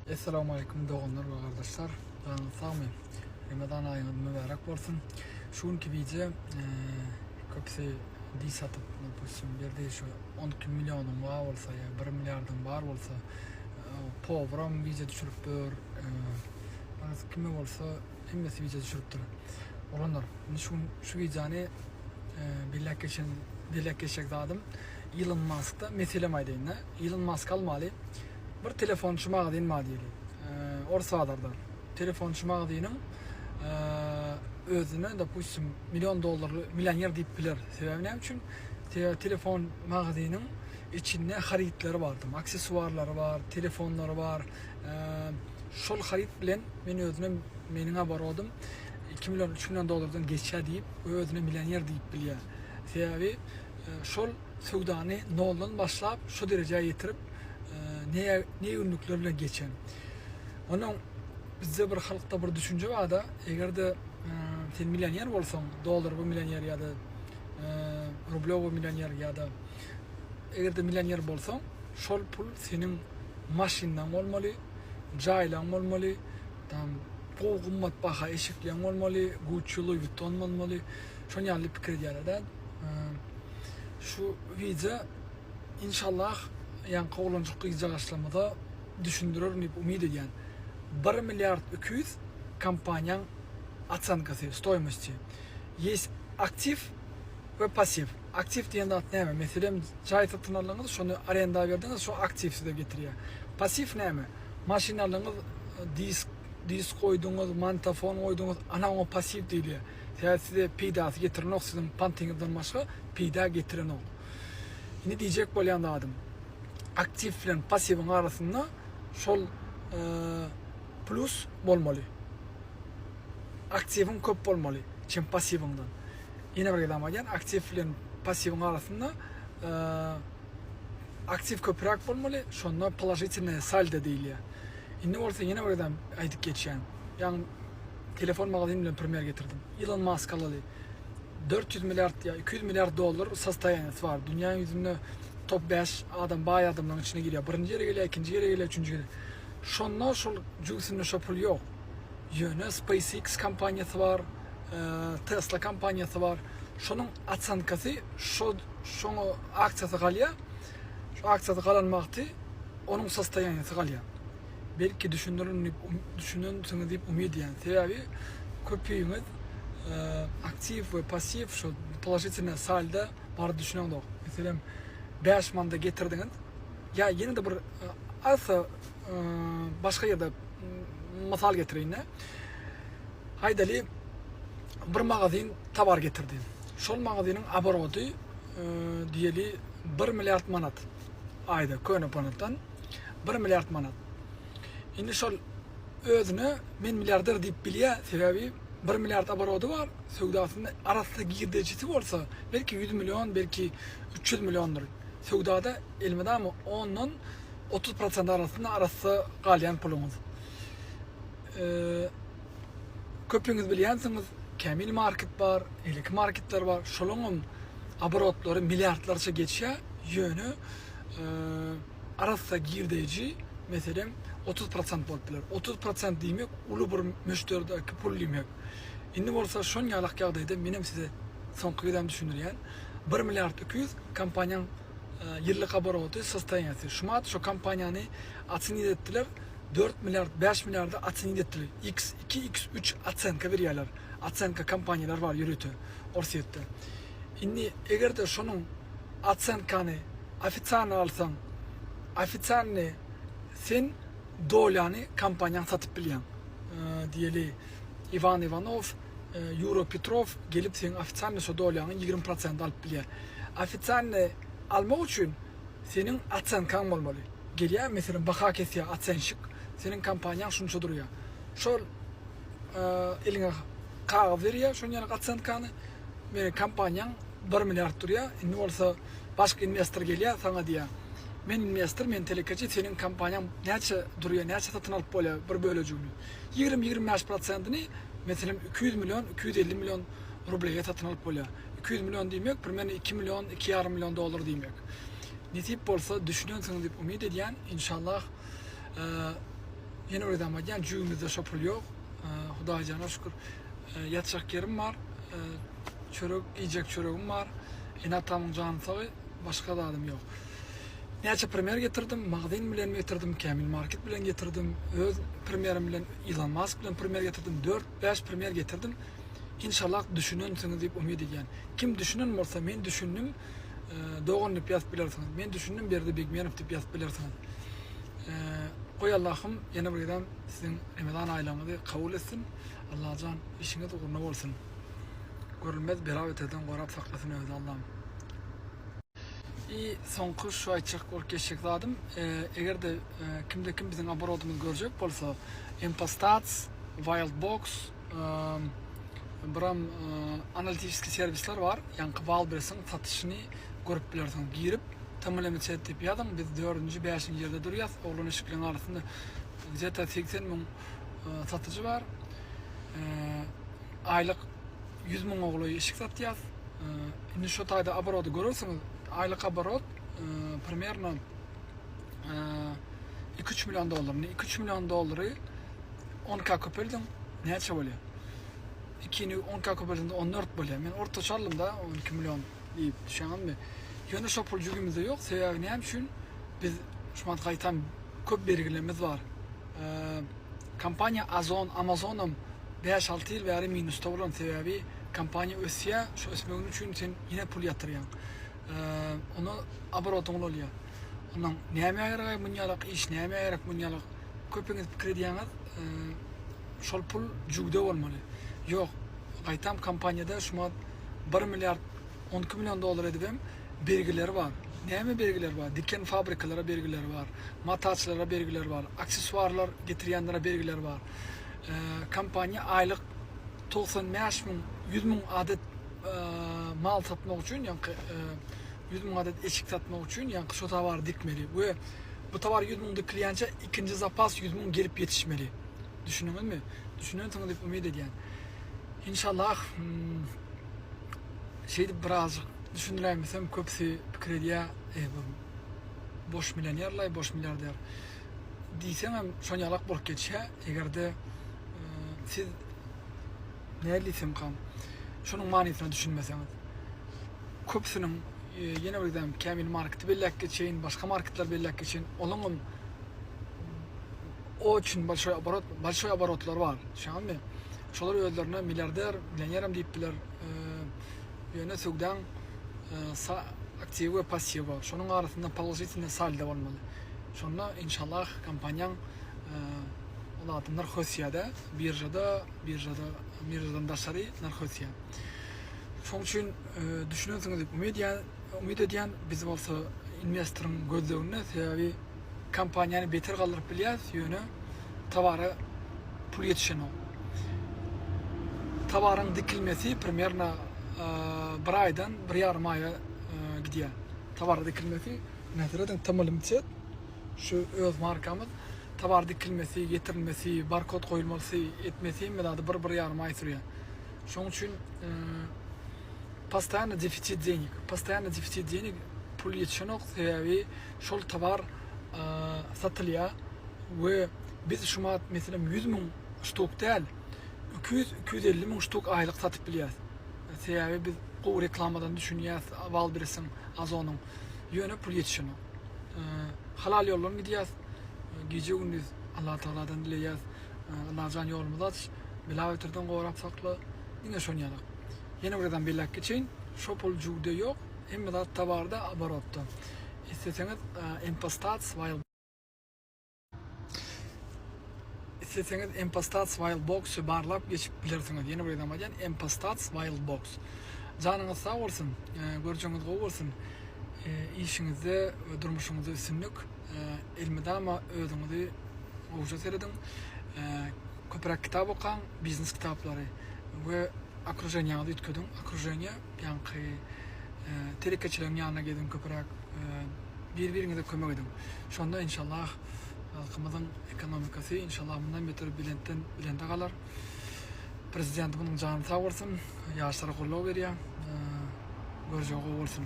Esselamu Aleyküm doğanlar ve kardeşler. Ben Sami. Ramazan ayınız mübarek olsun. Şu anki video köpse di satıp bir de şu 12 milyonun var olsa ya 1 milyardın var olsa povram video düşürüp bör kime olsa hemmesi video düşürüptür. Olanlar şu videonu bilekleşecek zadım Elon Musk'ta meselem deyin. Elon Musk almalı. Bir telefon şumağı deyin madiyeli. Orsa adardan. Telefon şumağı deyinin özüne de puşum milyon dolarlı milyoner deyip bilir. Sebebi ne için? Telefon mağazinin içinde haritleri vardı. Aksesuarları var, telefonları var. Şol harit bilen men özüne menine barodım. 2 milyon 3 milyon dolardan geçer deyip özüne milyoner deyip biliyor. Sebebi şol sevdanı noldan başlayıp şu dereceye getirip ne ünlüklerle geçen. Onun bizde bir halkta bir düşünce var da eğer de sen milyoner olsan, dolar bu milyoner ya da rublo bu milyoner ya da eğer de milyoner olsan, şol pul senin maşinden olmalı, caylan olmalı, tam bu kımmat baha eşikleyen olmalı, Gucci, Louis Vuitton olmalı. Şun yerli fikir ediyorlar. Şu video inşallah yani kovulancık kıyıcı başlamada düşündürür deyip umid ediyen 1 milyard 200 kampanyan atsankası, stoymusti. Есть aktif ve pasif. Aktif diyen de ne mi? Mesela cahit satın alınız, şunu arenda verdiniz, şu aktif size getiriyor. Pasif ne mi? Maşin alınız, disk koydunuz, mantafon koydunuz, ana o pasif değil ya. Yani size pidası getirin o, sizin pantinizden başka pida getirin o. Yine diyecek böyle da adım. Aktif ile pasifin arasında şol plus olmalı. Aktifin köp olmalı. Çin pasifinden. Yine bir adam var. Aktif ile pasifin arasında aktif köprak olmalı. Şonda положительная salda değil ya. Yine olsa yine bir adam aydık geçen. Yani telefon mağazasıyla premier getirdim. Elon Musk alalı. 400 milyar ya 200 milyar dolar sastayanesi var. Dünya yüzünde top 5 adam bayağı adamların içine giriyor. Birinci yere geliyor, ikinci yere geliyor, üçüncü yere. Şondan şol cüksünde şopul yok. Yönü SpaceX kampanyası var, Tesla kampanyası var. Şunun atsankası, şunu aksiyası kalıyor. Şu aksiyası kalanmaktı, onun sastayanesi kalıyor. Belki düşünürsünüz deyip umid ediyen. Sebebi köpüğünüz aktif ve pasif şu положительный salda var düşünen de. Mesela 5 manda getirdiniz. Ya yine de bir asa başka yerde misal getireyim ne? Haydali bir mağazin tabar getirdi. Şol mağazinin abarodu diyeli 1 milyard manat. Ayda köyne panattan 1 milyard manat. Şimdi şol özünü men milyarder deyip biliyor. Sebebi 1 milyard abarodu var. Sevdasında arasında girdecisi olsa belki 100 milyon, belki 300 milyondur. Sevdada elmeden mi 10'dan 30% arasında arası kalyan pulumuz. Köpünüz biliyorsunuz, Kamil market var, ilik marketler var. Şolunun abarotları milyardlarca geçiyor. Yönü arasında girdeci mesela 30% bolpiler. 30% demek ulu bir müşterideki pul demek. Şimdi olsa şun yalak yağdaydı benim size son kıyıdan düşünürken 1 milyard 200 kampanyanın yıllık abarotu sastayansı. Şu kampanyanı atını ettiler. 4 milyar 5 milyarda atını ettiler. X2 X3 atsanka veriyorlar. Atsanka kampanyalar var yürütü. Orsiyette. Şimdi eğer de şunun atsankanı afitsanı alsan afitsanı sen dolanı kampanyan satıp biliyorsun. Diyeli Ivan Ivanov, Euro Petrov gelip senin afitsanı şu dolanı 20% alıp biliyor. Afitsanı almak için senin atsankan olmalı. Geliyor mesela baka kesiyor atsan şık. Senin kampanyan şunu duruyor. Şol eline kağıt veriyor. Şunun yanına atsankanı benim kampanyan 1 milyar duruyor. Ne olsa başka investor geliyor sana diyor. Men investor, men telekacı senin kampanyan neçe duruyor, neçe satın alıp böyle cümle. 20-25%'ını mesela 200 milyon, 250 milyon rubleye satın alıp böyle. 200 milyon demek, bir 2 milyon, 2,5 milyon dolar demek. Ne tip olsa düşünüyorsunuz deyip umid ediyen inşallah Yine öyle ama yani cüğümüzde şopul yok. Hudaycana şükür. Yatacak yerim var. Çörek, yiyecek çöreğim var. Enatamın canı sağ, başka da adım yok. Neçe premier getirdim, magazin bilen getirdim, Kamil Market bilen getirdim, öz premierim bilen Elon Musk bilen premier getirdim, 4-5 premier getirdim. İnşallah düşünürsünüz deyip umid ediyorum. Kim düşünün olsa men düşündüm, doğun dip yazıp bilirsiniz. Men düşündüm berdi Bigmenov dip yazıp bilirsiniz. Koy Allah'ım yine buradan sizin Ramazan aylarınızı kabul etsin. Allah can işiniz uğurlu olsun. Görülmez beraber eden korap saklasın öz Allah'ım. Soňky şu açık ol geçecekdim. Eğer de kimde kim bizim abarodumuzu görecek bolsa Empastats, Wildbox, biram analitik servisler var. Yani Wildbox'ın satışını görüp bilersin. Girip tamamlamak için yapıyordum. Biz 4. 5. yerde duruyoruz. Oğlun ışıkların arasında zaten 80 bin satıcı var. Aylık 100 bin oğlu ışık satıyoruz. Şimdi şu tayda abarodu görürsünüz. Aylık abarot примерно 2-3 milyon dolar. 2-3 milyon doları 10k köpüldüm. Neçe oluyor? 2'ni 10k köpüldüm 14 bölüyor. Ben orta çaldım da 12 milyon deyip düşünen mi? Yönü şopul cügümüzde yok. Sebebi ne için? Biz şu an kayıtan köp belgelerimiz var. Kampanya Amazon'um 5-6 yıl veya minusta olan sebebi kampanya ösüye şu ösmeğin için sen yine pul yatırıyorsun. Onu abarotun oluyor. Ondan näme ayararak munyalık iş, näme ayararak munyalık köpüňiz krediýaňyz şol pul jugda bolmaly. Yok, gaýtam kampanyada şuma 1 milyar 12 milyon dolar edibem belgileri var. Näme belgileri var? Diken fabrikalara belgileri var. Mataçlara belgileri var. Aksesuarlar getirýänlere belgileri var. Kampanya aylık 95 bin 100 bin adet mal satmak için yani 100 bin adet eşik satmak için yani şu tavar dikmeli. Bu tavar 100 bin dikiliyince ikinci zapas 100 bin gelip yetişmeli. Düşünüyor musun? Düşünüyorsunuz deyip umid ediyen. İnşallah birazcık düşündüremesem köpüsü krediye boş milyonerler, boş milyarder. Diysem hem şonyalak bolup geçe eğer de siz ne diysem kam şunun manasını düşünmeseniz. Köpüsünün yine bir dem Kamil Market'i bellek geçeyin, başka marketler bellek geçeyin. Onun o için большой оборотlar var. Şu an mı? Şolar özlerine milyarder, milyonerim deyip biler. Yöne sögden aktif ve pasif var. Şunun arasında pozisyonda salda olmalı. Şonda inşallah kampanyan olatın narkosiyada, birjadan daşarı narkosiya. Şoň üçin düşünüyorsunuz deyip umid ediyen biz olsa investorun gözlegine sebebi kampanyany beter galdyryp bilýäs ýöne tawara pul ýetişen o. Tawarın dikilmesi примерно 1 aydan 1,5 aya gidýär. Tawar dikilmesi näzerden tamamlanýar. Şu öz markamız tawar dikilmesi, getirilmesi, barkod koyulması etmesi medady 1,5 ay sürýär. Şoň üçin постоянно дефицит денег pul ýetişen ok sebebi şol tawar satılıyor ve biz şuma mesela 100 bin stok değil 200-250 bin stok aylık satıp biliyoruz. Sebebi biz o reklamadan düşünüyoruz. Val birisin Amazon'un yönü pul yetişen ok. Halal yollarına gidiyoruz. Gece gündüz Allah Teala'dan dileyiz. Allah can yolumuzu aç. Bilavetirden qorap sakla. Yine şonyalak. Yine buradan bellek geçeyin. Şu pul jugda yok. Hem de tavarda abarotda. İsteseniz Empastats Wildbox'u barlap geçip bilirsiniz. Yeni bir adamadan Empastats Wildbox. Canınız sağ olsun, görüşünüz gowy bolsun. İşinizde, durmuşunuzda üstünlük. Elmede ama özünüzü oğuşa seyredin. Köpürek kitap okan, biznes kitapları ve okrujenýaňyzy ütkedin. Okrujenýa, ýani terekaçylaryň ýanyna gedin köpürek. Bir-biriňize kömek edin. Şonda inşallah halkymyzyň ekonomikasy inşallah bundan beter bilende galar. Prezidentimiň jany sağ bolsun, ýaşlara gollaw berýär. Görjek bolsun.